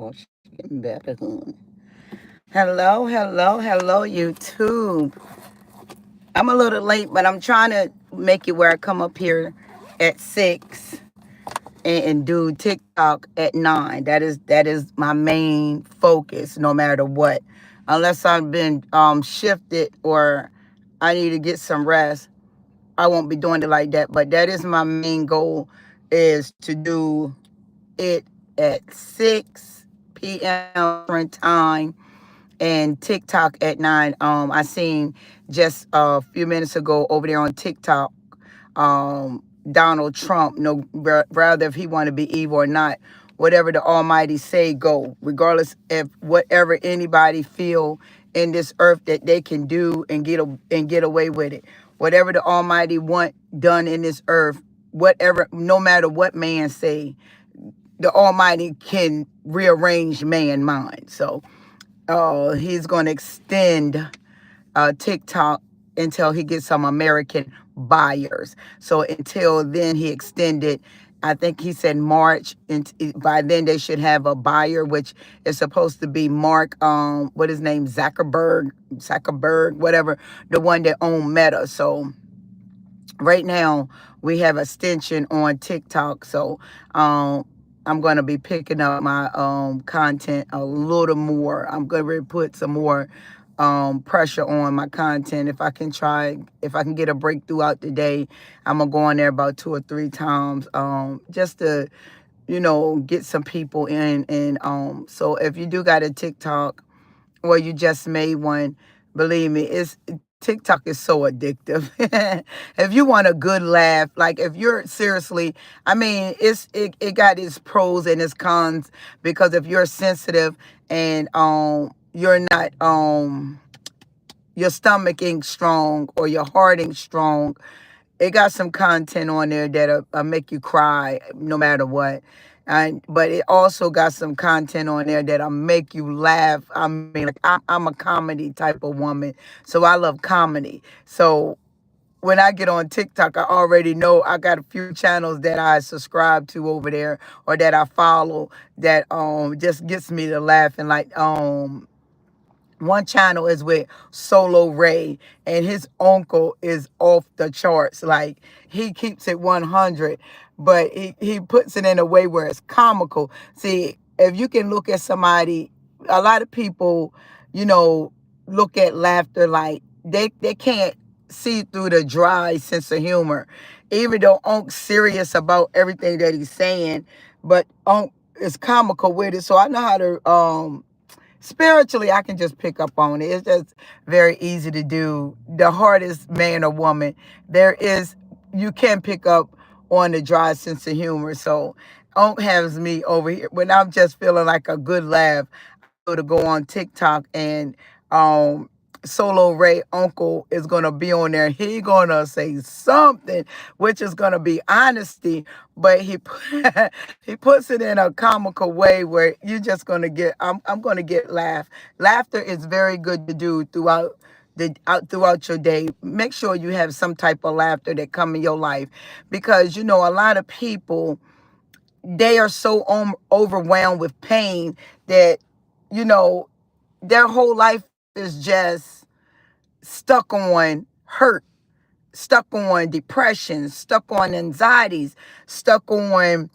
Oh, she's getting better, honey. Hello, hello, hello, YouTube. I'm a little late, but I'm trying to make it where I come up here at 6 and do TikTok at 9. That is my main focus, no matter what. Unless I've been shifted or I need to get some rest, I won't be doing it like that. But that is my main goal, is to do it at 6 p.m. Eastern time and TikTok at 9. I seen just a few minutes ago over there on TikTok, Donald Trump, no, rather if he want to be evil or not, whatever the Almighty say, go, regardless of whatever anybody feel in this earth that they can do and get away with it. Whatever the Almighty want done in this earth, whatever, no matter what man say, the Almighty can rearrange man mind. So he's going to extend TikTok until he gets some American buyers. So until then, he extended. I think he said March, and by then they should have a buyer, which is supposed to be Mark, what his name, Zuckerberg, whatever, the one that owned Meta. So right now we have extension on TikTok. So I'm going to be picking up my content a little more. I'm going to put some more pressure on my content. If I can get a breakthrough out today, I'm going to go on there about 2 or 3 times, just to, get some people in. And so if you do got a TikTok or you just made one, believe me, TikTok is so addictive. If you want a good laugh, like if you're seriously, I mean, it got its pros and its cons, because if you're sensitive and you're not your stomach ain't strong or your heart ain't strong, it got some content on there that'll make you cry no matter what. But it also got some content on there that'll make you laugh. I mean, like I'm a comedy type of woman, so I love comedy. So when I get on TikTok, I already know I got a few channels that I subscribe to over there or that I follow that just gets me to laughing. Like one channel is with Solo Ray, and his uncle is off the charts. Like, he keeps it 100, but he puts it in a way where it's comical. See, if you can look at somebody, a lot of people, you know, look at laughter like they can't see through the dry sense of humor. Even though Unc's serious about everything that he's saying, but Unc is comical with it. So I know how to spiritually, I can just pick up on it. It's just very easy to do. The hardest man or woman, you can pick up on the dry sense of humor. So, Unc has me over here. When I'm just feeling like a good laugh, I know to go on TikTok, and um, Solo Ray Uncle is gonna be on there. He gonna say something, which is gonna be honesty, but he puts it in a comical way where you're just gonna get. I'm gonna get laugh. Laughter is very good to do throughout your day. Make sure you have some type of laughter that come in your life, because a lot of people, they are so overwhelmed with pain that you know their whole life is just stuck on hurt, stuck on depression, stuck on anxieties, stuck on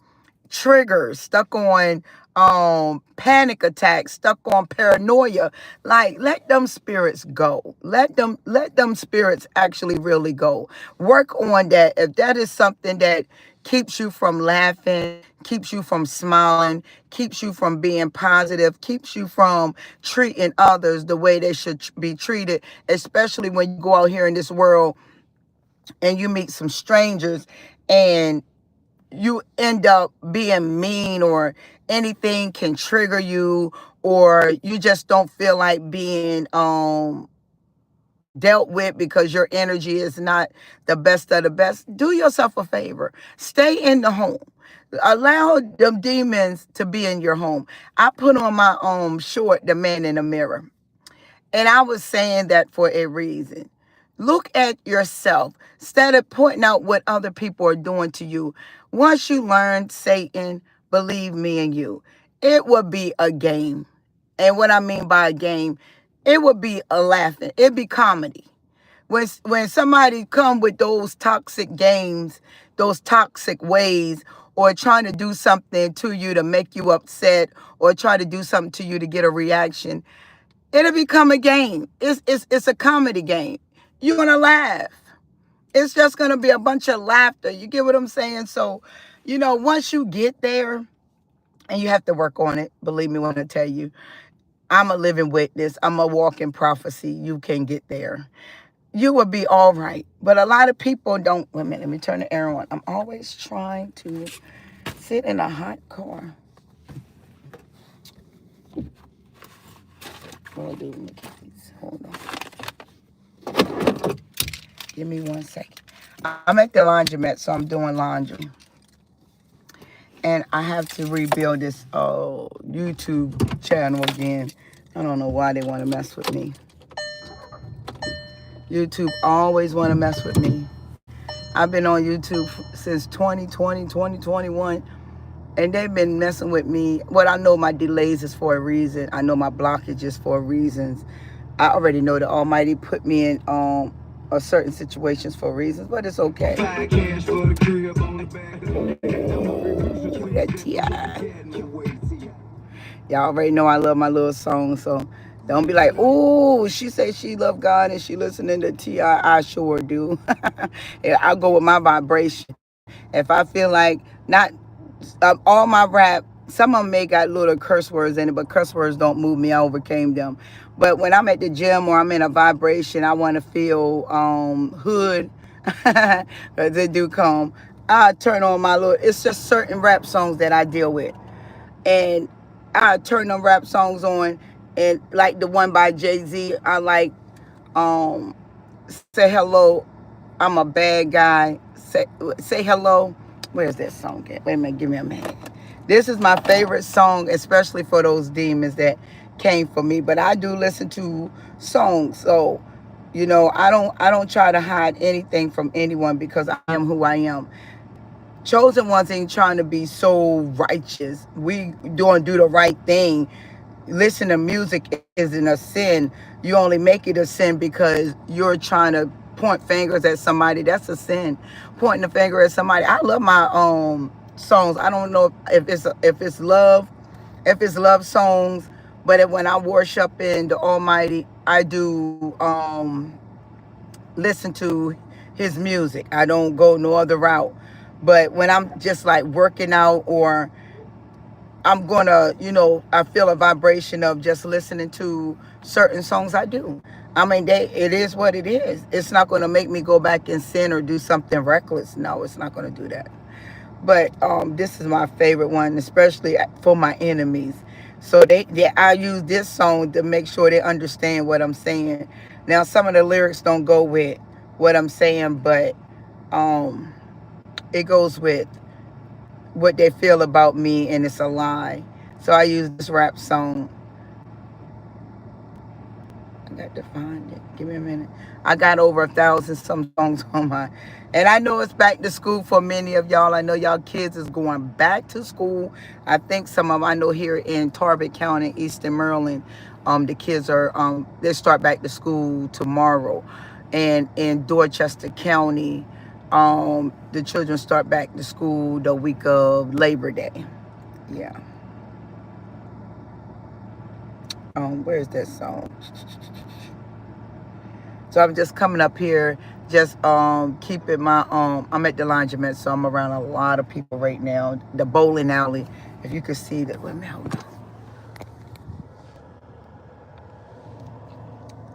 triggers, stuck on panic attacks, stuck on paranoia. Like, let them spirits go. Let them spirits actually really go. Work on that. If that is something that keeps you from laughing, keeps you from smiling, keeps you from being positive, keeps you from treating others the way they should be treated, especially when you go out here in this world and you meet some strangers and you end up being mean, or anything can trigger you, or you just don't feel like being dealt with because your energy is not the best of the best. Do yourself a favor, stay in the home, allow them demons to be in your home. I put on my short, The Man in the Mirror, and I was saying that for a reason. Look at yourself instead of pointing out what other people are doing to you. Once you learn Satan, believe me and you, it would be a game. And what I mean by a game, it would be a laughing. It'd be comedy. When somebody come with those toxic games, those toxic ways, or trying to do something to you to make you upset, or try to do something to you to get a reaction, it'll become a game. It's a comedy game. You're gonna laugh. It's just gonna be a bunch of laughter. You get what I'm saying? So, once you get there, and you have to work on it. Believe me when I tell you, I'm a living witness. I'm a walking prophecy. You can get there. You will be all right. But a lot of people don't. Wait a minute, let me turn the air on. I'm always trying to sit in a hot car. What do I do with my keys? Hold on. Give me 1 second. I'm at the laundromat, so I'm doing laundry. And I have to rebuild this YouTube channel again. I don't know why they want to mess with me. YouTube always want to mess with me. I've been on YouTube since 2020, 2021, and they've been messing with me. Well, I know my delays is for a reason. I know my blockages for reasons. I already know the Almighty put me in certain situations for reasons, but it's okay. That T.I. Y'all already know I love my little song, so don't be like, "Ooh, she said she love God and she listening to T.I." I sure do. I'll go with my vibration. If I feel like not all my rap, some of them may got little curse words in it, but curse words don't move me. I overcame them. But when I'm at the gym or I'm in a vibration, I want to feel hood, because they do come. I turn on my little. It's just certain rap songs that I deal with, and I turn them rap songs on, and like the one by Jay-Z, I like um Say Hello, I'm a Bad Guy. Say Hello. Where's that song at? Wait a minute, give me a minute. This is my favorite song, especially for those demons that came for me. But I do listen to songs, so I don't try to hide anything from anyone because I am who I am. Chosen ones ain't trying to be so righteous. We do the right thing. Listen to music isn't a sin. You only make it a sin because you're trying to point fingers at somebody. That's a sin. Pointing a finger at somebody. I love my songs. I don't know if it's love songs, but when I worship in the Almighty, I do listen to His music. I don't go no other route. But when I'm just like working out, or I'm gonna, I feel a vibration of just listening to certain songs, I do. I mean, it is what it is. It's not gonna make me go back and sin or do something reckless. No, it's not gonna do that. But this is my favorite one, especially for my enemies. So I use this song to make sure they understand what I'm saying. Now, some of the lyrics don't go with what I'm saying, but it goes with what they feel about me, and it's a lie. So I use this rap song. I got to find it. Give me a minute. I got over 1,000 some songs on my, and I know it's back to school for many of y'all. I know y'all kids is going back to school. I think some of them, I know here in Tarbert County, Eastern Maryland, the kids are they start back to school tomorrow, and in Dorchester County, the children start back to school the week of Labor Day. Yeah. Where's that song? So I'm just coming up here, just keeping my I'm at the laundromat, so I'm around a lot of people right now. The bowling alley, if you could see that. Wait a minute, hold on.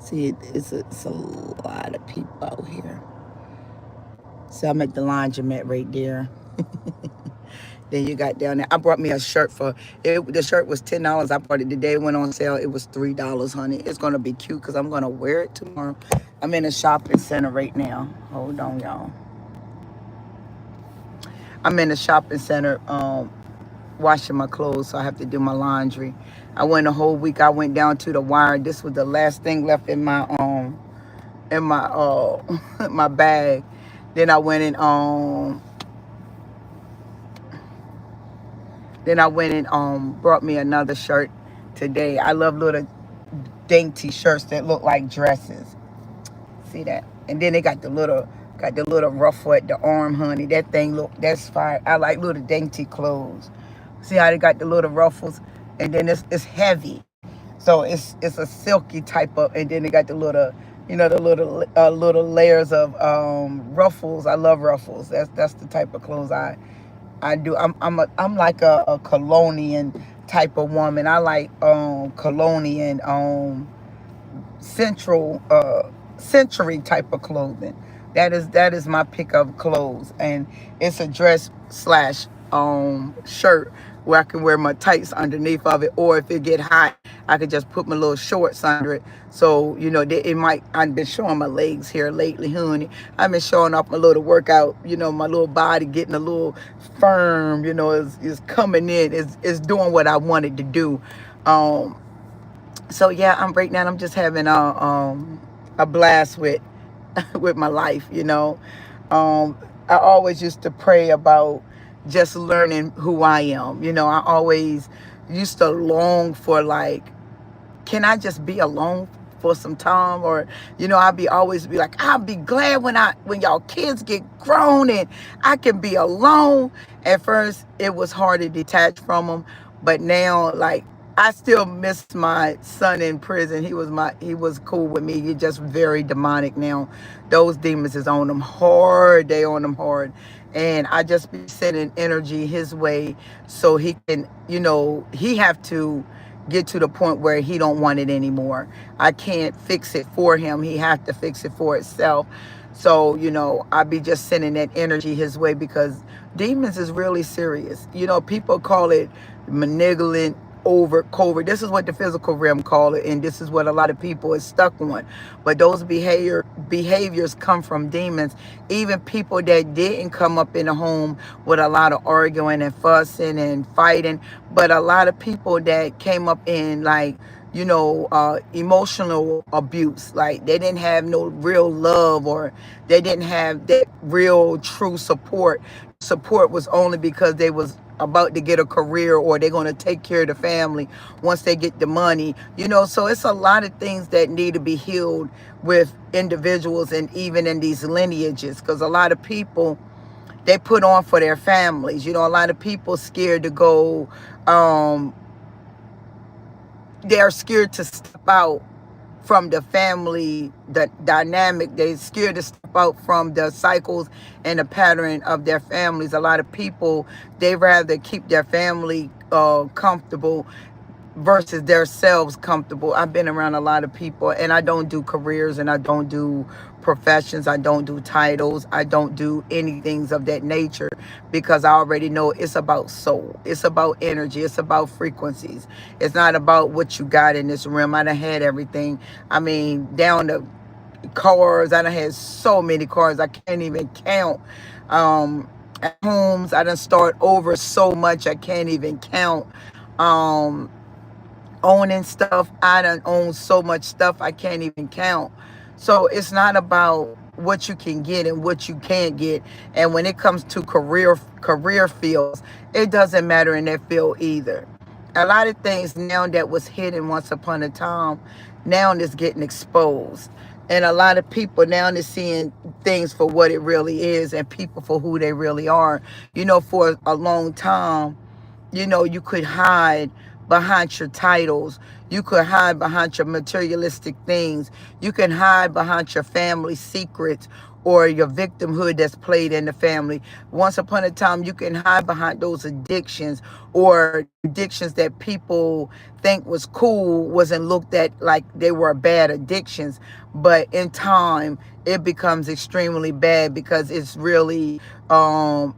See, it's a lot of people out here. So I'm at the laundromat right there. Then you got down there. I brought me a shirt for it. The shirt was $10. I bought it the day it went on sale. It was $3, honey. It's gonna be cute because I'm gonna wear it tomorrow. I'm in a shopping center right now. Hold on, y'all. I'm in a shopping center, washing my clothes, so I have to do my laundry. I went a whole week. I went down to the wire. This was the last thing left in my my bag. Then I went in Then I went and brought me another shirt today. I love little dainty shirts that look like dresses. See that? And then they got the little ruffle at the arm, honey. That thing look, that's fire. I like little dainty clothes. See how they got the little ruffles, and then it's heavy, so it's a silky type of, and then they got the little, the little layers of ruffles. I love ruffles. That's the type of clothes I do. I'm like a colonial type of woman. I like colonial central century type of clothing. That is my pick of clothes, and it's a dress slash shirt where I can wear my tights underneath of it, or if it get hot, I could just put my little shorts under it. So it might. I've been showing my legs here lately, honey. I've been showing off my little workout. My little body getting a little firm. Is coming in. Is doing what I wanted to do. So yeah, I'm right now. I'm just having a blast with with my life. I always used to pray about just learning who I am. I always used to long for, like, can I just be alone for some time? Or I'll be always be like, I'll be glad when y'all kids get grown and I can be alone. At first it was hard to detach from them, but now, like, I still miss my son in prison. He was cool with me. He's just very demonic now. Those demons is on him hard. They on him hard. And I just be sending energy his way so he can, he have to get to the point where he don't want it anymore. I can't fix it for him. He have to fix it for itself. So, I be just sending that energy his way, because demons is really serious. People call it malignant, over covert. This is what the physical realm call it, and this is what a lot of people is stuck on. But those behaviors come from demons. Even people that didn't come up in a home with a lot of arguing and fussing and fighting, but a lot of people that came up in, like, emotional abuse, like they didn't have no real love, or they didn't have that real true support. Support was only because they was about to get a career, or they're going to take care of the family once they get the money. So it's a lot of things that need to be healed with individuals, and even in these lineages, because a lot of people, they put on for their families. A lot of people scared to go, they're scared to step out from the family, the dynamic. They scared to step out from the cycles and the pattern of their families. A lot of people, they rather keep their family comfortable versus themselves comfortable. I've been around a lot of people, and I don't do careers, and I don't do professions, I don't do titles, I don't do anything of that nature, because I already know it's about soul, it's about energy, it's about frequencies. It's not about what you got in this realm. I done had everything. I mean, down to cars. I done had so many cars I can't even count. At homes, I done start over so much I can't even count. Um, Owning stuff, I done own so much stuff I can't even count. So it's not about what you can get and what you can't get. And when it comes to career fields, it doesn't matter in that field either. A lot of things now that was hidden once upon a time, now it's getting exposed. And a lot of people now is seeing things for what it really is, and people for who they really are. For a long time, you could hide behind your titles. You could hide behind your materialistic things. You can hide behind your family secrets, or your victimhood that's played in the family. Once upon a time, you can hide behind those addictions, or addictions that people think was cool wasn't looked at like they were bad addictions. But in time, it becomes extremely bad, because it's really a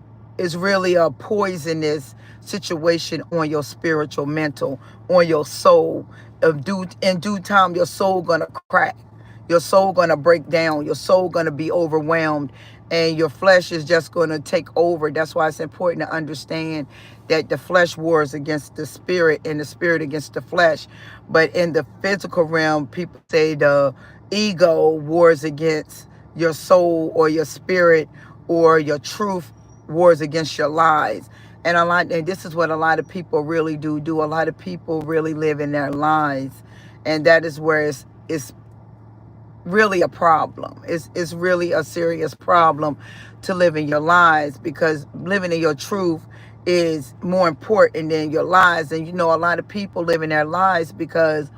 poisonous situation on your spiritual, mental, on your soul. In due time, your soul gonna crack, your soul gonna break down, your soul gonna be overwhelmed, and your flesh is just gonna take over. That's why it's important to understand that the flesh wars against the spirit, and the spirit against the flesh. But in the physical realm, people say the ego wars against your soul, or your spirit, or your truth wars against your lies. And this is what a lot of people really do. A lot of people really live in their lives, and that is where it's really a problem. It's really a serious problem to live in your lies, because living in your truth is more important than your lies. And a lot of people live in their lies because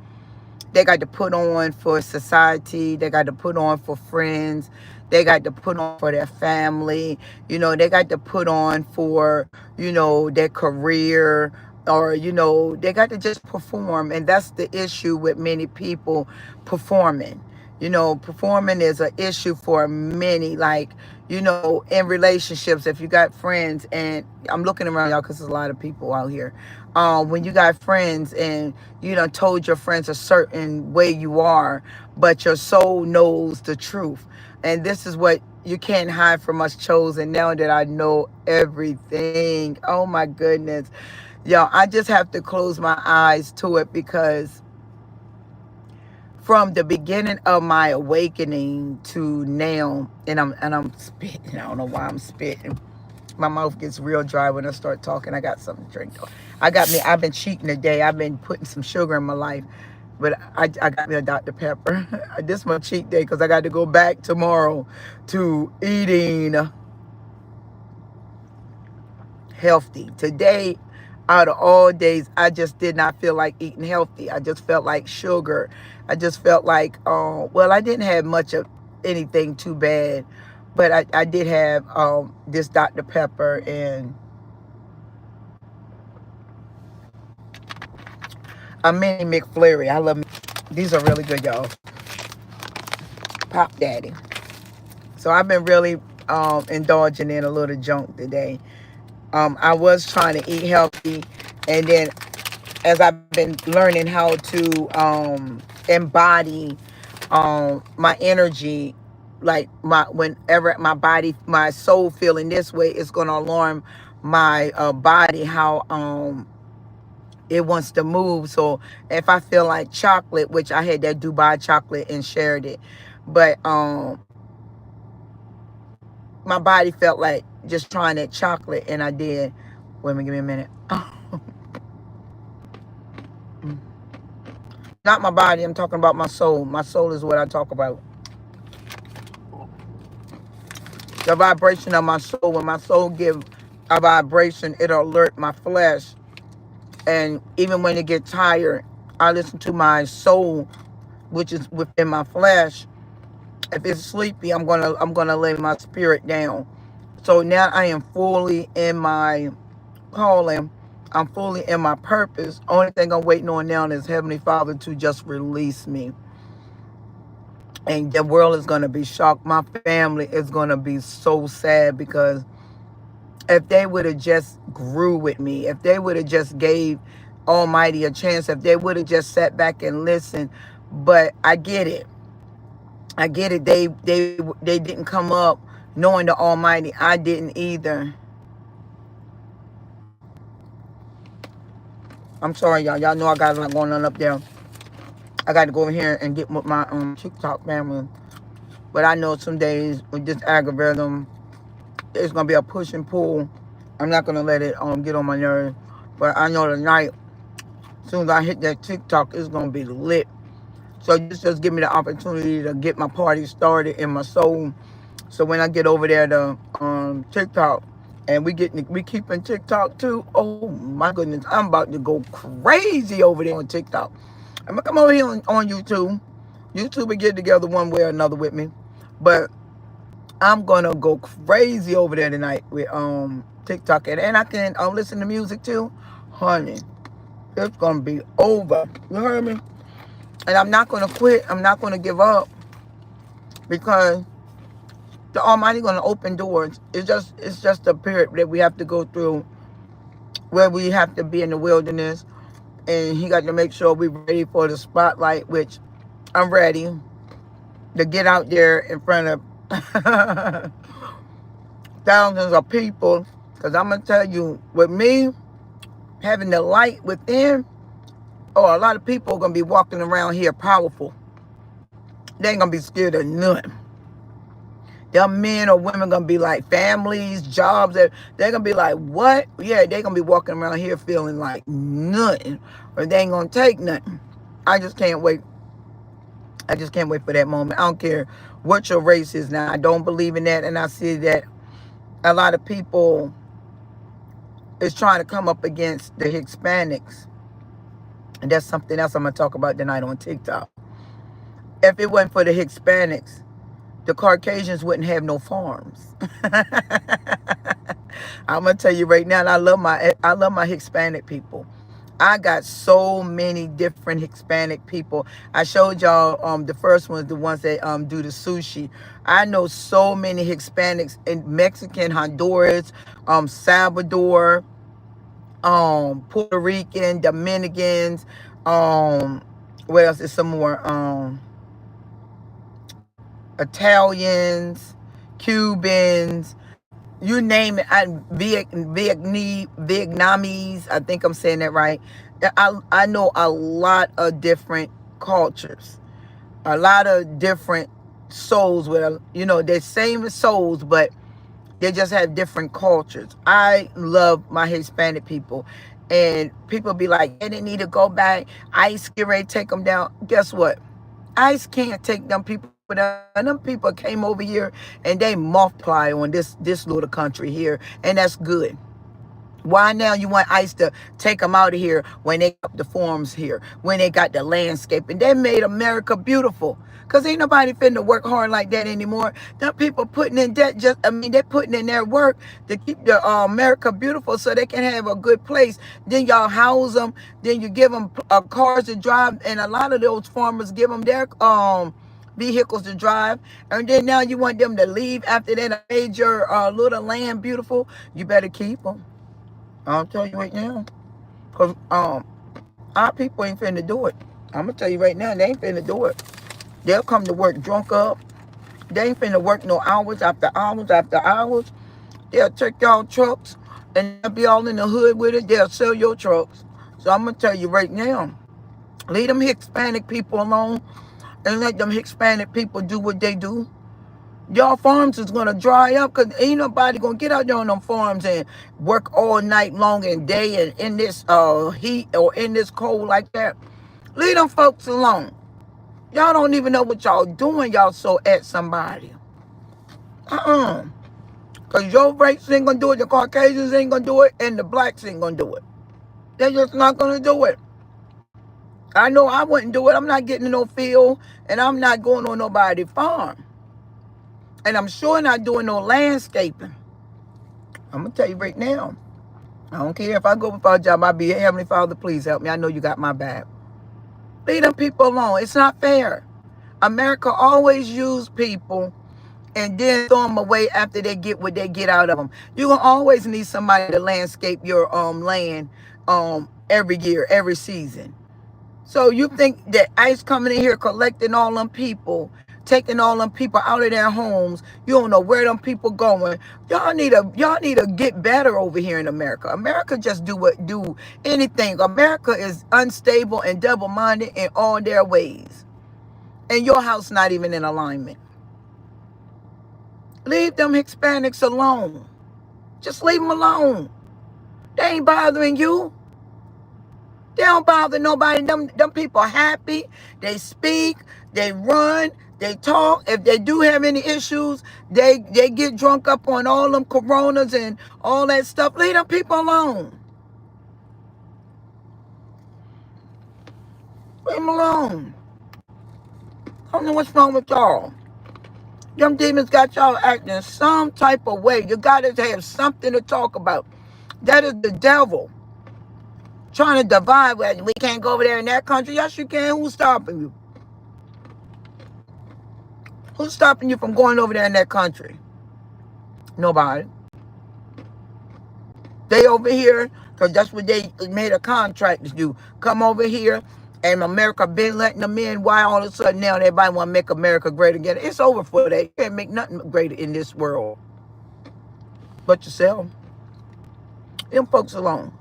they got to put on for society. They got to put on for friends. They got to put on for their family. They got to put on for, their career, or, they got to just perform. And that's the issue with many people performing. Performing is an issue for many. Like, in relationships, if you got friends, and I'm looking around y'all because there's a lot of people out here. When you got friends and you done told your friends a certain way you are, but your soul knows the truth. And this is what you can't hide from us, chosen. Now that I know everything, oh my goodness, y'all, I just have to close my eyes to it, because from the beginning of my awakening to now, and I'm spitting. I don't know why I'm spitting. My mouth gets real dry when I start talking. I got something to drink. I've been cheating today. I've been putting some sugar in my life, but I got me a Dr. Pepper. This is my cheat day because I got to go back tomorrow to eating healthy. Today, out of all days, I just did not feel like eating healthy. I just felt like sugar. I just felt like, I didn't have much of anything too bad, but I did have this Dr. Pepper and a mini McFlurry. I love these, are really good, y'all. Pop Daddy. So I've been really indulging in a little junk today. I was trying to eat healthy, and then as I've been learning how to embody my energy, like whenever my soul feeling this way, it's going to alarm my body how it wants to move. So if I feel like chocolate, which I had that Dubai chocolate and shared it, but my body felt like just trying that chocolate, and I did. Wait a minute, give me a minute. Not my body, I'm talking about my soul. My soul is what I talk about. The vibration of my soul. When my soul gives a vibration, it'll alert my flesh. And even when it gets tired, I listen to my soul, which is within my flesh. If it's sleepy, I'm gonna lay my spirit down. So now I am fully in my calling. I'm fully in my purpose. Only thing I'm waiting on now is Heavenly Father to just release me. And the world is going to be shocked. My family is going to be so sad, because if they would have just grew with me, if they would have just gave Almighty a chance, if they would have just sat back and listened. But I get it. I get it. They didn't come up knowing the Almighty. I didn't either. I'm sorry, y'all. Y'all know I got a lot going on up there. I got to go over here and get with my TikTok family. But I know some days with this algorithm, it's going to be a push and pull. I'm not going to let it get on my nerves. But I know tonight, as soon as I hit that TikTok, it's going to be lit. So just give me the opportunity to get my party started in my soul. So when I get over there to TikTok, and we keeping TikTok too. Oh my goodness, I'm about to go crazy over there on TikTok. I'm gonna come over here on YouTube. YouTube will get together one way or another with me, but I'm gonna go crazy over there tonight with TikTok, and I can listen to music too, honey. It's gonna be over. You heard me? And I'm not gonna quit. I'm not gonna give up, because the Almighty gonna open doors. It's just a period that we have to go through, where we have to be in the wilderness, and He got to make sure we're ready for the spotlight, which I'm ready to get out there in front of thousands of people. Because I'm gonna tell you, with me having the light within, a lot of people are gonna be walking around here powerful. They ain't gonna be scared of nothing. Them men or women gonna be like families, jobs. They're gonna be like, what? Yeah, they're gonna be walking around here feeling like nothing, or they ain't gonna take nothing. I just can't wait. I just can't wait for that moment. I don't care what your race is now. I don't believe in that, and I see that a lot of people is trying to come up against the Hispanics, and that's something else I'm gonna talk about tonight on TikTok. If it wasn't for the Hispanics, the Caucasians wouldn't have no farms. I'm gonna tell you right now, and I love my Hispanic people. I got so many different Hispanic people. I showed y'all the first ones, the ones that do the sushi. I know so many Hispanics in Mexican, Honduras, Salvador, Puerto Rican, Dominicans, what else is some more? Italians, Cubans, you name it. Vietnamese, I think I'm saying that right. I know a lot of different cultures, a lot of different souls with, they're same souls, but they just have different cultures. I love my Hispanic people. And people be like, yeah, they need to go back. ICE get ready to take them down. Guess what? ICE can't take them people down. Them people came over here and they multiply on this little country here, and that's good. Why now you want ICE to take them out of here when they got the farms here, when they got the landscape, and they made America beautiful? Because ain't nobody finna work hard like that anymore. Them people putting in debt, they're putting in their work to keep the America beautiful so they can have a good place. Then y'all house them, then you give them cars to drive, and a lot of those farmers give them their vehicles to drive, and then now you want them to leave after that made your little land beautiful. You better keep them. I'll tell you right now, because our people ain't finna do it. I'm gonna tell you right now, they ain't finna do it. They'll come to work drunk up. They ain't finna work no hours after hours after hours. They'll take y'all trucks and they'll be all in the hood with it. They'll sell your trucks. So I'm gonna tell you right now, leave them Hispanic people alone and let them Hispanic people do what they do. Y'all farms is gonna dry up because ain't nobody gonna get out there on them farms and work all night long and day and in this heat or in this cold like that. Leave them folks alone. Y'all don't even know what y'all doing. Y'all so at somebody. Because your race ain't gonna do it, the Caucasians ain't gonna do it, and the blacks ain't gonna do it. They're just not gonna do it. I know I wouldn't do it. I'm not getting in no field, and I'm not going on nobody's farm. And I'm sure not doing no landscaping. I'm gonna tell you right now. I don't care if I go without a job. I'll be, Heavenly Father, please help me. I know you got my back. Leave them people alone. It's not fair. America always use people and then throw them away after they get what they get out of them. You're gonna always need somebody to landscape your land every year, every season. So you think that ICE coming in here collecting all them people, taking all them people out of their homes, you don't know where them people going. Y'all need to get better over here in America. America just do anything. America is unstable and double-minded in all their ways. And your house not even in alignment. Leave them Hispanics alone. Just leave them alone. They ain't bothering you. They don't bother nobody. Them people are happy. They speak. They run. They talk. If they do have any issues, they get drunk up on all them coronas and all that stuff. Leave them people alone. Leave them alone. I don't know what's wrong with y'all. Them demons got y'all acting some type of way. You got to have something to talk about. That is the devil trying to divide. We can't go over there in that country. Yes, you can. Who's stopping you? Who's stopping you from going over there in that country? Nobody. They over here because that's what they made a contract to do. Come over here, and America been letting them in. Why all of a sudden now everybody want to make America great again? It's over for that. You can't make nothing greater in this world but yourself. Them folks alone.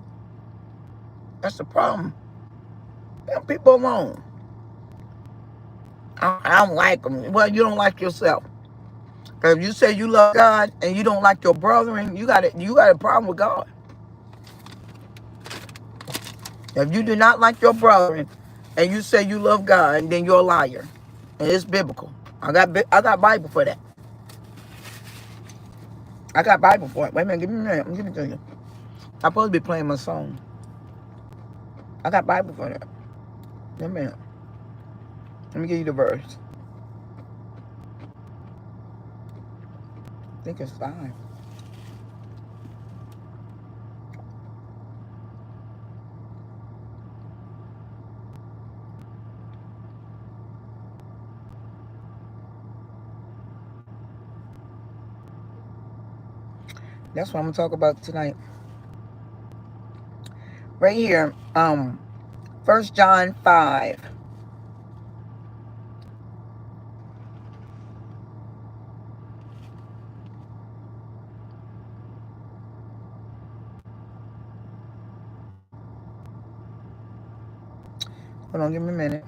That's the problem. Them people alone. I don't like them. Well, you don't like yourself. Because if you say you love God and you don't like your brother, and you got a problem with God. If you do not like your brother and you say you love God, then you're a liar. And it's biblical. I got Bible for that. I got Bible for it. Wait a minute, give me a minute. I'm giving it to you. I'm supposed to be playing my song. I got Bible for that. Wait a minute. Let me give you the verse. I think it's 5. That's what I'm gonna talk about tonight. Right here, 1 John 5. Hold on, give me a minute.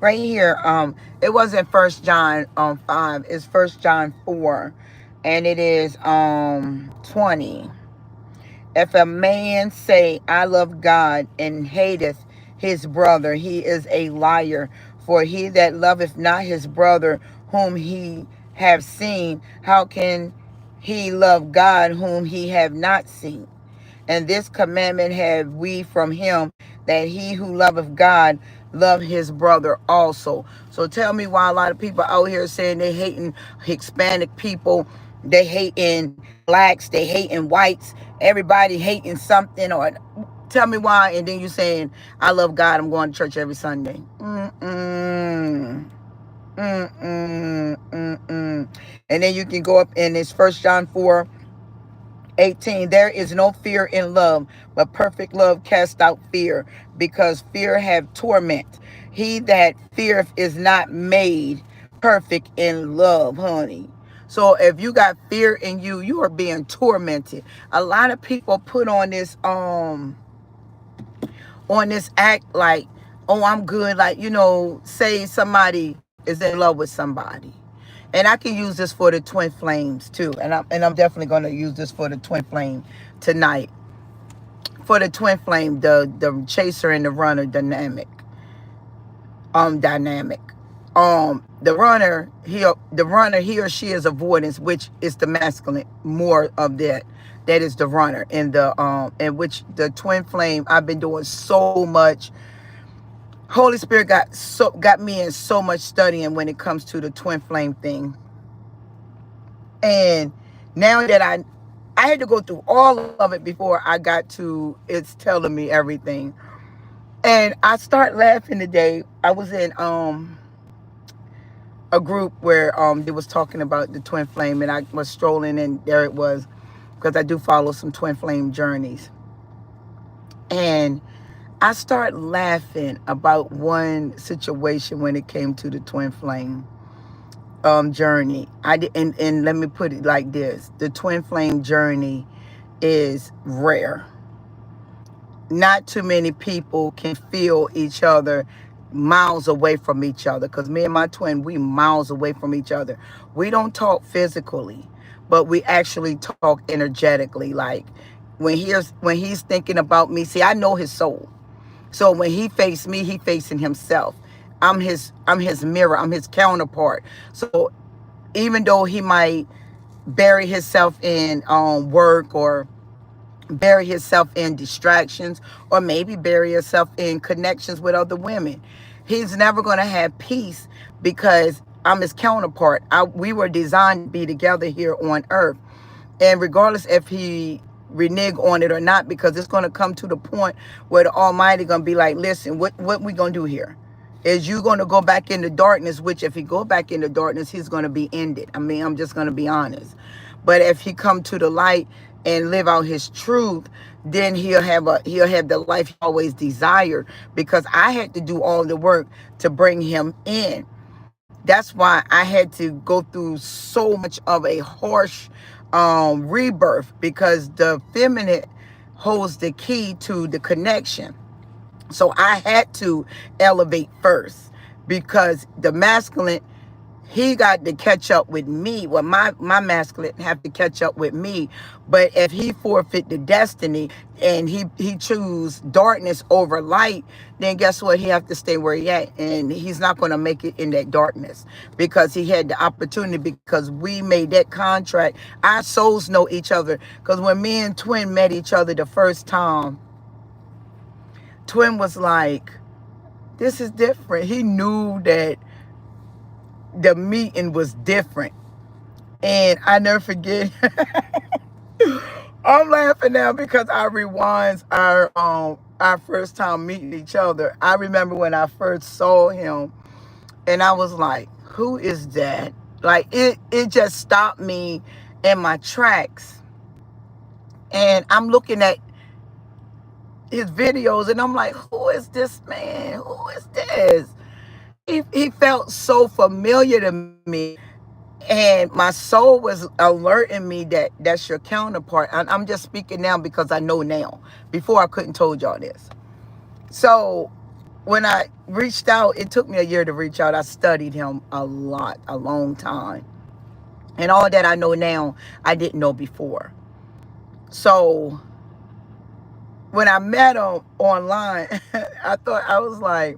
Right here, it wasn't 1 John 5, it's 1 John 4, and it is 20. If a man say, I love God, and hateth his brother, he is a liar. For he that loveth not his brother whom he have seen, how can he love God whom he have not seen? And this commandment have we from him, that he who loveth God love his brother also. So tell me why a lot of people out here saying they hating Hispanic people, they hating blacks, they hating whites, everybody hating something, or tell me why, and then you saying, I love God, I'm going to church every Sunday. And then you can go up in this 1 John 4, 18. There is no fear in love, but perfect love casts out fear, because fear have torment. He that feareth is not made perfect in love, honey. So if you got fear in you, you are being tormented. A lot of people put on this act like, oh, I'm good, like, say somebody is in love with somebody. And I can use this for the twin flames too. And I'm definitely going to use this for the twin flame tonight. For the twin flame, the chaser and the runner dynamic. Dynamic. The runner, he or she is avoidance, which is the masculine, more of that. That is the runner. And in which the twin flame, I've been doing so much. Holy Spirit got me in so much studying when it comes to the twin flame thing. And now that I had to go through all of it before I got to it's telling me everything. And I start laughing today. I was in a group where they was talking about the twin flame, and I was strolling, and there it was, because I do follow some twin flame journeys. And I start laughing about one situation when it came to the twin flame journey. And let me put it like this: the twin flame journey is rare. Not too many people can feel each other miles away from each other, because me and my twin, we miles away from each other. We don't talk physically, but we actually talk energetically. Like when he's thinking about me, see, I know his soul. So when he faced me, he facing himself. I'm his mirror. I'm his counterpart. So even though he might bury himself in work, or bury himself in distractions, or maybe bury himself in connections with other women, he's never going to have peace, because I'm his counterpart. We were designed to be together here on earth. And regardless if he renege on it or not, because it's going to come to the point where the Almighty going to be like, listen, what we going to do here? Is you going to go back into darkness, which if he go back into darkness, he's going to be ended. I mean, I'm just going to be honest. But if he come to the light and live out his truth, then he'll have the life he always desired, because I had to do all the work to bring him in. That's why I had to go through so much of a harsh rebirth, because the feminine holds the key to the connection. So I had to elevate first, because the masculine, he got to catch up with me. Well, my masculine have to catch up with me. But if he forfeit the destiny and he choose darkness over light, then guess what? He have to stay where he at, and he's not going to make it in that darkness, because he had the opportunity, because we made that contract. Our souls know each other, because when me and Twin met each other the first time, Twin was like, this is different. He knew that the meeting was different. And I never forget. I'm laughing now because I rewinds our first time meeting each other. I remember when I first saw him, and I was like, who is that? Like, it just stopped me in my tracks. And I'm looking at his videos, and I'm like, who is this man? Who is this? He felt so familiar to me, and my soul was alerting me that that's your counterpart. I'm just speaking now because I know now. Before, I couldn't told y'all this. So when I reached out, it took me a year to reach out. I studied him a lot, a long time. And all that I know now, I didn't know before. So when I met him online, I was like,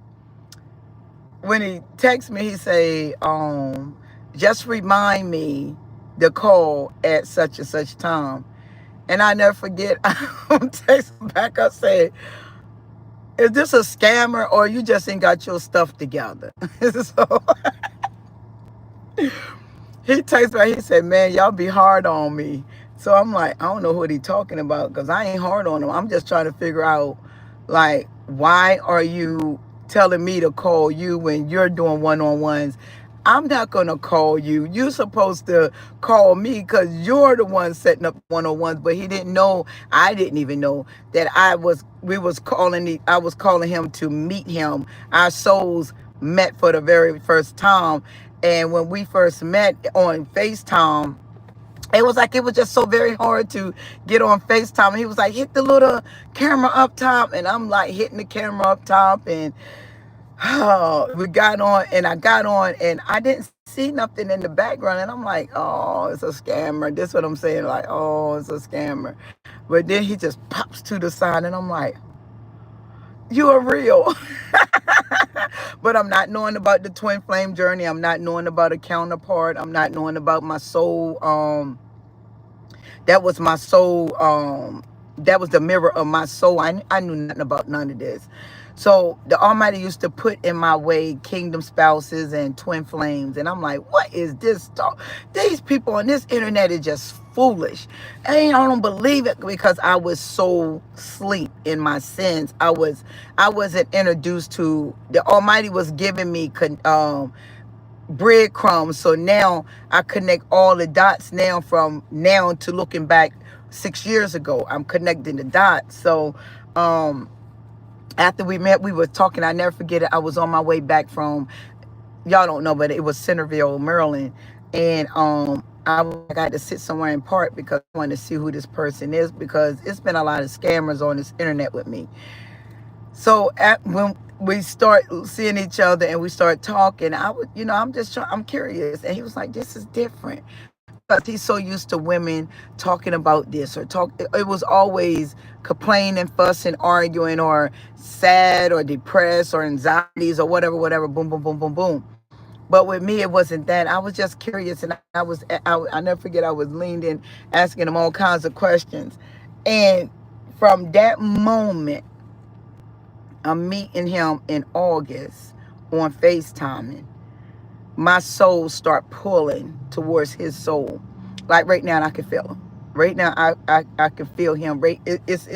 when he texted me, he say, just remind me to call at such and such time. And I never forget, I texted back, I said, is this a scammer, or you just ain't got your stuff together? So he texted back, he said, man, y'all be hard on me. So I'm like, I don't know what he talking about, because I ain't hard on him. I'm just trying to figure out, like, why are you telling me to call you when you're doing one-on-ones? I'm not going to call you. You're supposed to call me, because you're the one setting up one-on-ones. But he didn't know, I didn't even know that I was calling him to meet him. Our souls met for the very first time. And when we first met on FaceTime, it was just so very hard to get on FaceTime. And he was like, hit the little camera up top. And I'm like hitting the camera up top. And we got on, and I got on, and I didn't see nothing in the background. And I'm like, oh, it's a scammer. This is what I'm saying. Like, oh, it's a scammer. But then he just pops to the side, and I'm like, you are real. But I'm not knowing about the twin flame journey. I'm not knowing about a counterpart. I'm not knowing about my soul. That was my soul. That was the mirror of my soul. I knew nothing about none of this. So the Almighty used to put in my way kingdom spouses and twin flames. And I'm like, what is this talk? These people on this internet are just foolish. And I don't believe it, because I was so asleep in my sins. I wasn't introduced to, the Almighty was giving me breadcrumbs. So now I connect all the dots now, from now to looking back 6 years ago. I'm connecting the dots. So after we met, we were talking. I never forget it. I was on my way back from, y'all don't know, but it was Centerville, Maryland. And I got to sit somewhere in park, because I wanted to see who this person is, because it's been a lot of scammers on this internet with me. So when we start seeing each other and we start talking, I'm curious. And he was like, this is different. Because he's so used to women talking about this, or it was always complaining, fussing, arguing, or sad, or depressed, or anxieties, or whatever, boom, boom, boom, boom, boom. But with me, it wasn't that. I was just curious, and I never forget, I was leaned in, asking him all kinds of questions. And from that moment, I'm meeting him in August on FaceTiming, my soul start pulling towards his soul. Like right now, I can feel him. Right now, I can feel him. It's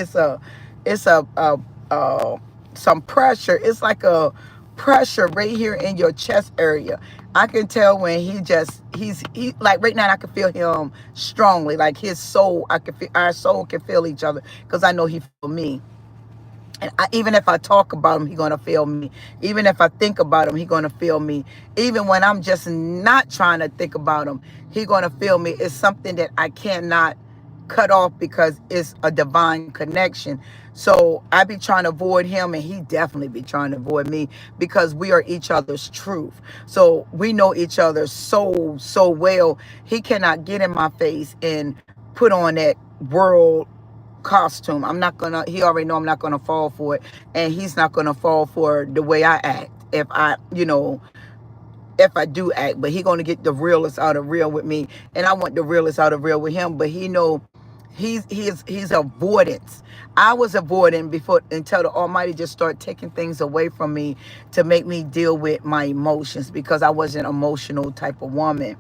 some pressure. It's like a pressure right here in your chest area. I can tell when he like right now I can feel him strongly, like his soul. I can feel our soul can feel each other because I know he feel me. And even if I talk about him, he's gonna feel me. Even if I think about him, he's gonna feel me. Even when I'm just not trying to think about him, he's gonna feel me. It's something that I cannot cut off because it's a divine connection. So I be trying to avoid him, and he definitely be trying to avoid me because we are each other's truth. So we know each other so well. He cannot get in my face and put on that world costume. I'm not gonna, he already know I'm not gonna fall for it. And he's not gonna fall for the way I act. If I do act, but he gonna get the realest out of real with me. And I want the realest out of real with him. But he know he's avoidance. I was avoiding before until the Almighty just started taking things away from me to make me deal with my emotions because I wasn't an emotional type of woman.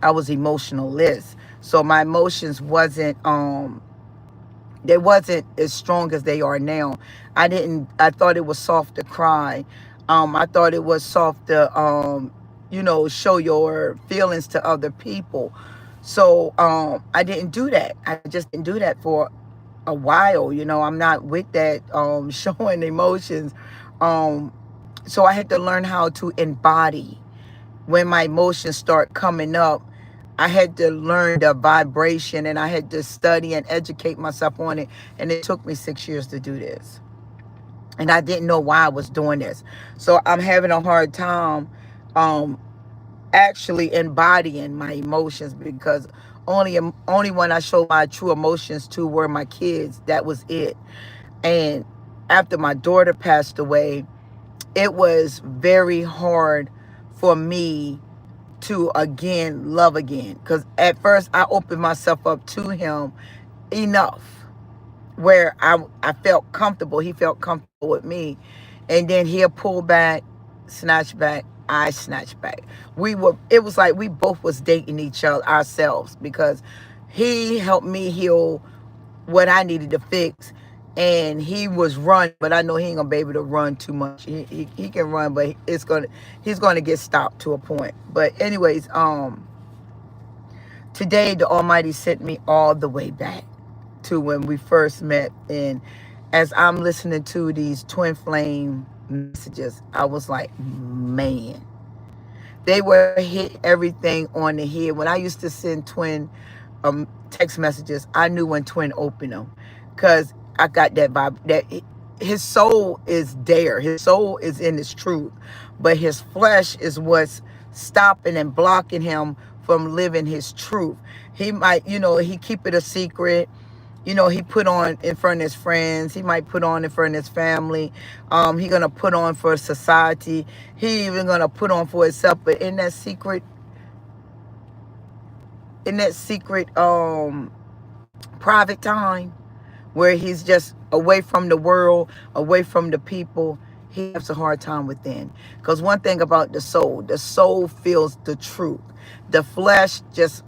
I was emotionalist. So my emotions wasn't they wasn't as strong as they are now. I thought it was soft to cry. I thought it was soft to, show your feelings to other people. So, I didn't do that. I just didn't do that for a while. I'm not with that, showing emotions. Um, so I had to learn how to embody when my emotions start coming up. I had to learn the vibration, and I had to study and educate myself on it. And it took me 6 years to do this. And I didn't know why I was doing this. So I'm having a hard time um, actually embodying my emotions because only when I showed my true emotions to were my kids. That was it. And after my daughter passed away, it was very hard for me to again love again, because at first I opened myself up to him enough where I felt comfortable, he felt comfortable with me, and then he'll pull back, snatch back, I snatch back. It was like we both was dating each other ourselves, because he helped me heal what I needed to fix, and he was running, but I know he ain't gonna be able to run too much. He can run, but he's gonna get stopped to a point. But anyways, today the Almighty sent me all the way back to when we first met, and as I'm listening to these twin flame messages, I was like, man, they were hit everything on the head. When I used to send twin text messages, I knew when twin opened them, because I got that vibe that his soul is there. His soul is in his truth, but his flesh is what's stopping and blocking him from living his truth. He might, he keep it a secret. He put on in front of his friends. He might put on in front of his family. He gonna put on for society. He even gonna put on for himself. But in that secret, private time, where he's just away from the world, away from the people, he has a hard time within. Because one thing about the soul feels the truth. The flesh just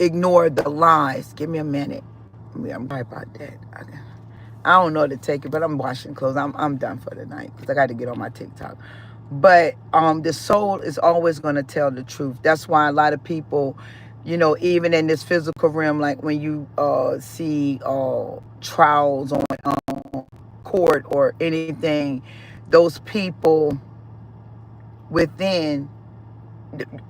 ignore the lies. Give me a minute. I'm sorry about that. I don't know how to take it, but I'm washing clothes. I'm done for the night because I got to get on my TikTok. But the soul is always going to tell the truth. That's why a lot of people, even in this physical realm, like when you see trials on court or anything, those people within,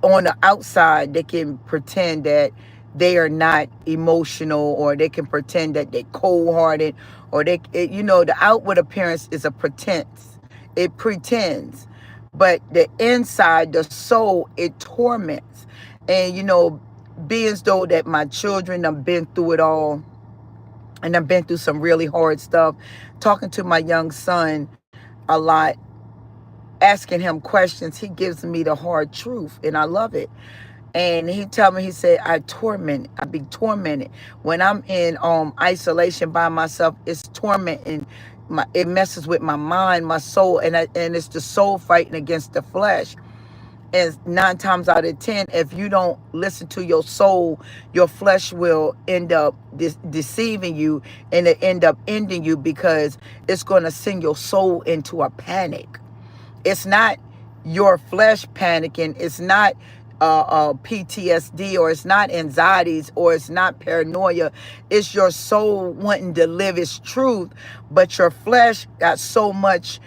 on the outside, they can pretend that they are not emotional, or they can pretend that they're cold-hearted, or the outward appearance is a pretense. It pretends. But the inside, the soul, it torments. And, being as though that my children have been through it all, and I've been through some really hard stuff, talking to my young son a lot, asking him questions, he gives me the hard truth, and I love it. And he said, I be tormented. When I'm in isolation by myself, it's tormenting. It messes with my mind, my soul, and it's the soul fighting against the flesh. And 9 times out of 10, if you don't listen to your soul, your flesh will end up deceiving you, and it end up ending you, because it's going to send your soul into a panic. It's not your flesh panicking. It's not PTSD, or it's not anxieties, or it's not paranoia. It's your soul wanting to live its truth, but your flesh got so much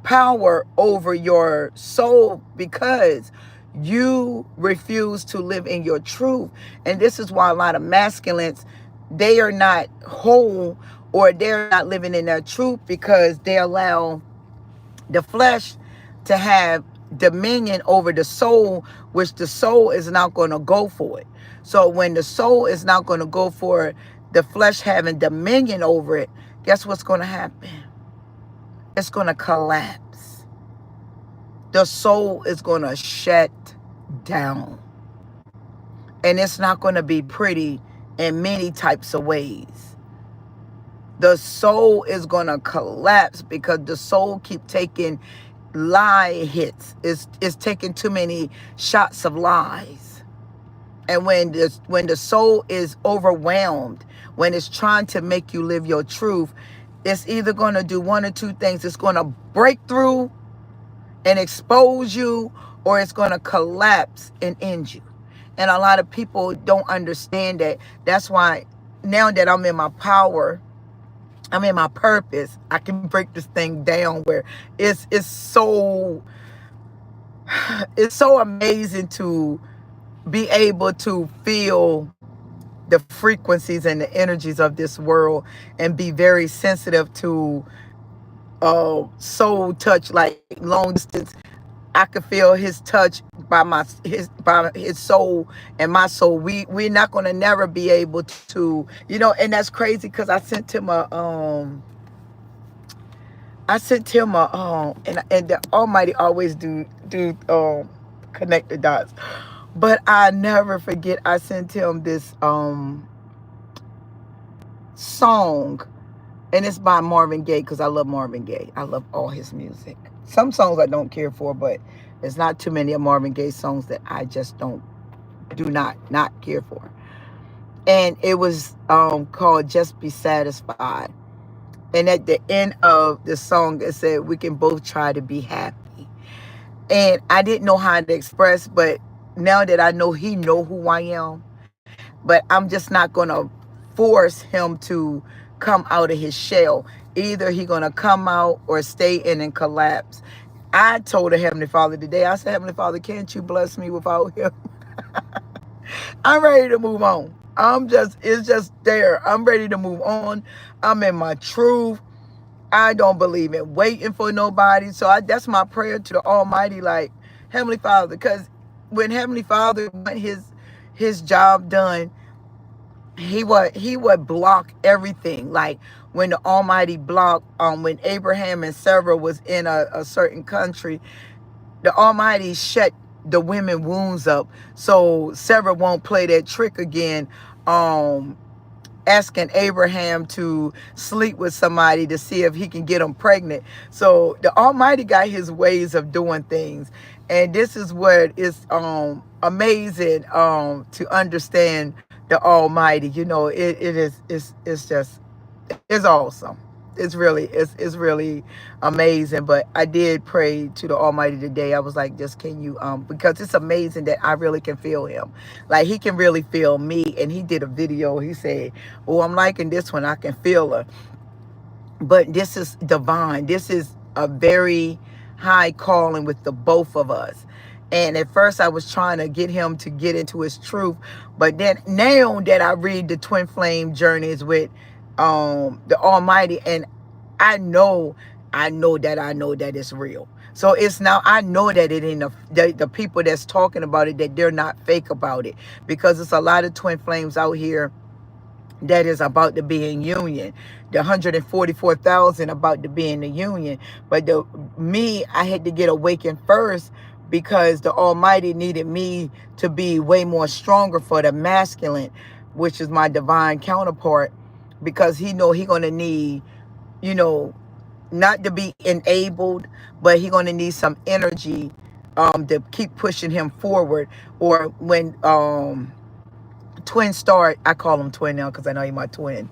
power over your soul because you refuse to live in your truth. And this is why a lot of masculines, they are not whole, or they're not living in their truth, because they allow the flesh to have dominion over the soul, which the soul is not going to go for it. So when the soul is not going to go for it, the flesh having dominion over it, guess what's going to happen? It's going to collapse. The soul is going to shut down. And it's not going to be pretty in many types of ways. The soul is going to collapse because the soul keep taking lie hits. It's taking too many shots of lies. And when the soul is overwhelmed, when it's trying to make you live your truth, it's either going to do one or two things. It's going to break through and expose you, or it's going to collapse and end you. And a lot of people don't understand that. That's why now that I'm in my power, I'm in my purpose, I can break this thing down where it's so amazing to be able to feel the frequencies and the energies of this world, and be very sensitive to soul touch, like long distance. I could feel his touch by his soul and my soul. We're not gonna never be able to, and that's crazy because I sent him and the Almighty always do connect the dots. But I never forget, I sent him this song, and it's by Marvin Gaye, because I love Marvin Gaye. I love all his music. Some songs I don't care for, but there's not too many of Marvin Gaye songs that I just do not care for. And it was called Just Be Satisfied. And at the end of the song, it said, we can both try to be happy. And I didn't know how to express, but now that I know he know who I am, but I'm just not going to force him to come out of his shell. Either he going to come out or stay in and collapse. I told the Heavenly Father today, I said, Heavenly Father, can't you bless me without him? I'm ready to move on. It's just there. I'm ready to move on. I'm in my truth. I don't believe in waiting for nobody. So that's my prayer to the Almighty, like, Heavenly Father, because when Heavenly Father want his job done, he would block everything. Like when the Almighty blocked, when Abraham and Sarah was in a certain country, the Almighty shut the women wounds up, so Sarah won't play that trick again, asking Abraham to sleep with somebody to see if he can get them pregnant. So the Almighty got his ways of doing things. And this is what is amazing to understand the Almighty. It's awesome. It's really amazing. But I did pray to the Almighty today. I was like, just can you, because it's amazing that I really can feel him. Like he can really feel me. And he did a video. He said, oh, I'm liking this one. I can feel her. But this is divine. This is a very high calling with the both of us. And at first I was trying to get him to get into his truth. But then now that I read the Twin Flame Journeys with the Almighty, and I know that it's real. So it's now, I know that it ain't the people that's talking about it, that they're not fake about it, because it's a lot of twin flames out here that is about to be in union. The 144,000 about to be in the union. But I had to get awakened first, because the Almighty needed me to be way more stronger for the masculine, which is my divine counterpart, because he gonna need, not to be enabled, but he gonna need some energy to keep pushing him forward. Or when twin start, I call him twin now because I know he's my twin.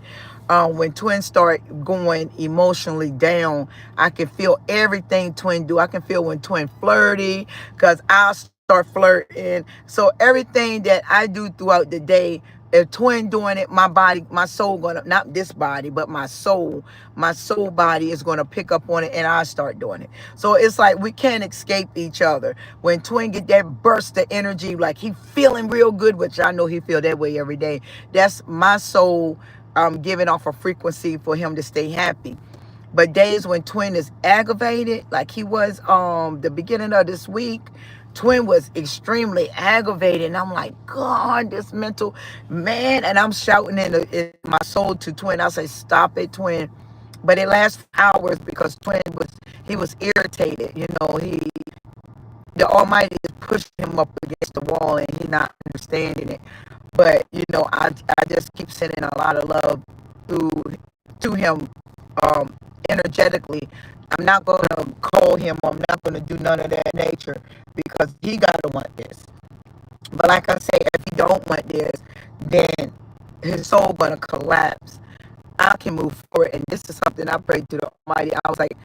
when twins start going emotionally down, I can feel everything twin do. I can feel when twin flirty, because I'll start flirting. So everything that I do throughout the day, if twin doing it, my body, my soul gonna, not this body, but my soul body is gonna pick up on it, and I start doing it. So it's like we can't escape each other. When twin get that burst of energy, like he feeling real good, which I know he feel that way every day. That's my soul giving off a frequency for him to stay happy. But days when twin is aggravated, like he was the beginning of this week, twin was extremely aggravated, and I'm like, God, this mental man, and I'm shouting in my soul to twin. I say, stop it, twin. But it lasts hours because twin was irritated. The Almighty is pushing him up against the wall, and he's not understanding it. But I just keep sending a lot of love to him, energetically. I'm not gonna call him. I'm not gonna do none of that nature, because he gotta want this. But like I say, if he don't want this, then his soul gonna collapse. I can move forward, and this is something I prayed to the Almighty. I was like,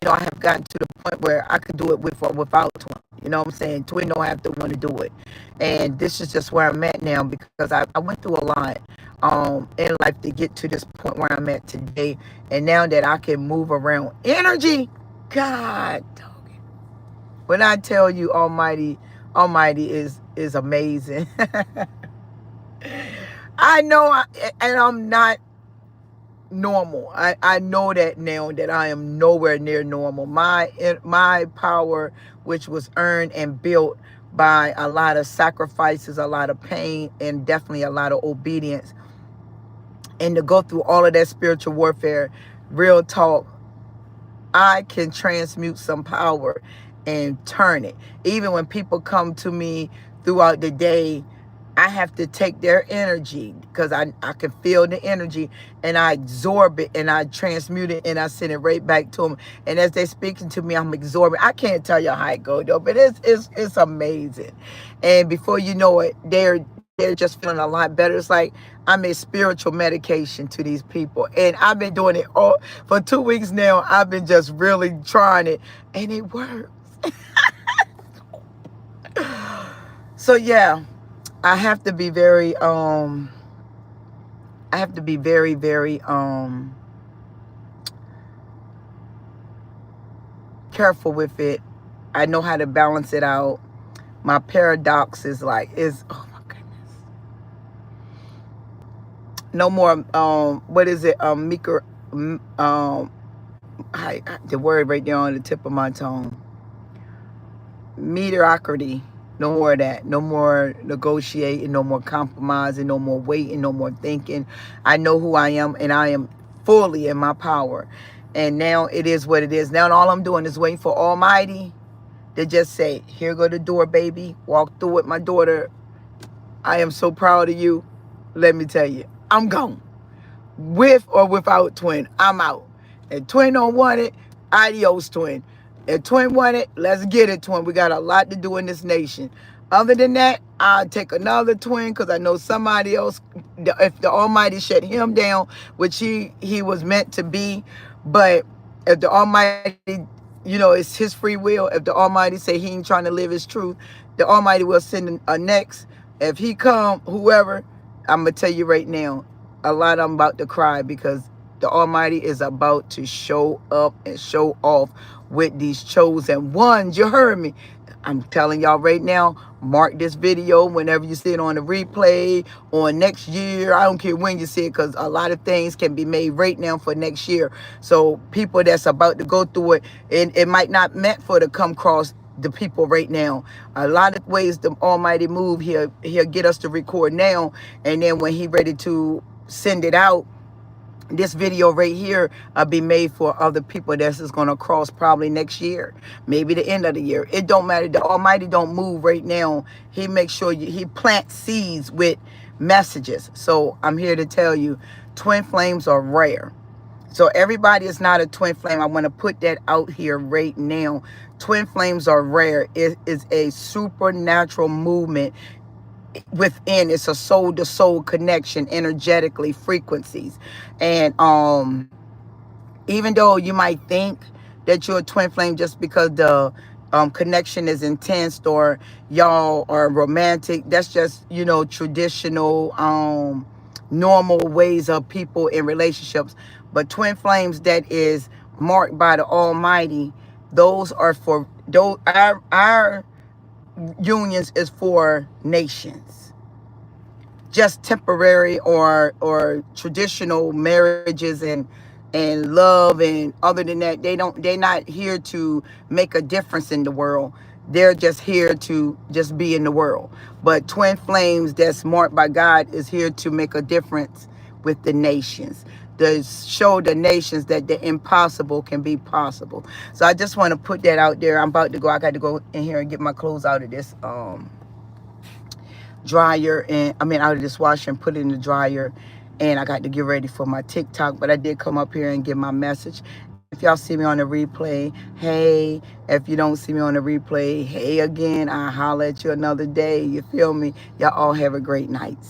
I have gotten to the point where I could do it with or without twin. You know what I'm saying? Twin don't have to want to do it. And this is just where I'm at now, because I went through a lot in life to get to this point where I'm at today. And now that I can move around energy, God, dog. When I tell you Almighty is amazing. I know, and I'm not normal. I know that now, that I am nowhere near normal. My power, which was earned and built by a lot of sacrifices, a lot of pain, and definitely a lot of obedience, and to go through all of that spiritual warfare, real talk, I can transmute some power and turn it. Even when people come to me throughout the day, I have to take their energy, because I can feel the energy, and I absorb it, and I transmute it, and I send it right back to them. And as they're speaking to me, I'm absorbing. I can't tell you how it goes though, but it's amazing. And before you know it, they're just feeling a lot better. It's like I'm a spiritual medication to these people, and I've been doing it all for 2 weeks now. I've been just really trying it, and it works. So yeah. I have to be very, very careful with it. I know how to balance it out. My paradox is oh my goodness. No more, what is it? The word right there on the tip of my tongue. Mediocrity. No more of that. No more negotiating, no more compromising, no more waiting, no more thinking. I know who I am, and I am fully in my power. And now it is what it is. Now all I'm doing is waiting for Almighty to just say, here go the door, baby. Walk through it, my daughter. I am so proud of you. Let me tell you, I'm gone. With or without twin, I'm out. And twin don't want it, adios, twin. If twin want it, let's get it, twin. We got a lot to do in this nation. Other than that, I'll take another twin, because I know somebody else, if the Almighty shut him down, which he was meant to be. But if the Almighty, it's his free will. If the Almighty say he ain't trying to live his truth, the Almighty will send a next. If he come, whoever, I'm going to tell you right now, a lot I'm about to cry, because the Almighty is about to show up and show off with these chosen ones. You heard me. I'm telling y'all right now, mark this video whenever you see it on the replay or next year. I don't care when you see it, because a lot of things can be made right now for next year. So people that's about to go through it, and it might not meant for to come across the people right now. A lot of ways the Almighty move, he'll get us to record now, and then when he ready to send it out, this video right here be made for other people that's going to cross probably next year, maybe the end of the year. It don't matter. The Almighty don't move right now. He makes sure he plants seeds with messages. So I'm here to tell you, twin flames are rare. So everybody is not a twin flame. I want to put that out here right now. Twin flames are rare. It is a supernatural movement. within, it's a soul to soul connection, energetically, frequencies. And even though you might think that you're a twin flame just because the connection is intense or y'all are romantic, that's just, you know, traditional normal ways of people in relationships. But twin flames that is marked by the Almighty, those are for those, our unions is for nations. Just temporary or traditional marriages and love, and other than that, they're not here to make a difference in the world. They're just here to just be in the world. But twin flames that's marked by God is here to make a difference with the nations, to show the nations that the impossible can be possible. So I just want to put that out there. I'm about to go. I got to go in here and get my clothes out of this dryer, and I mean out of this washer, and put it in the dryer. And I got to get ready for my TikTok, but I did come up here and give my message. If y'all see me on the replay, hey. If you don't see me on the replay, hey again. I'll holler at you another day. You feel me? Y'all all have a great night.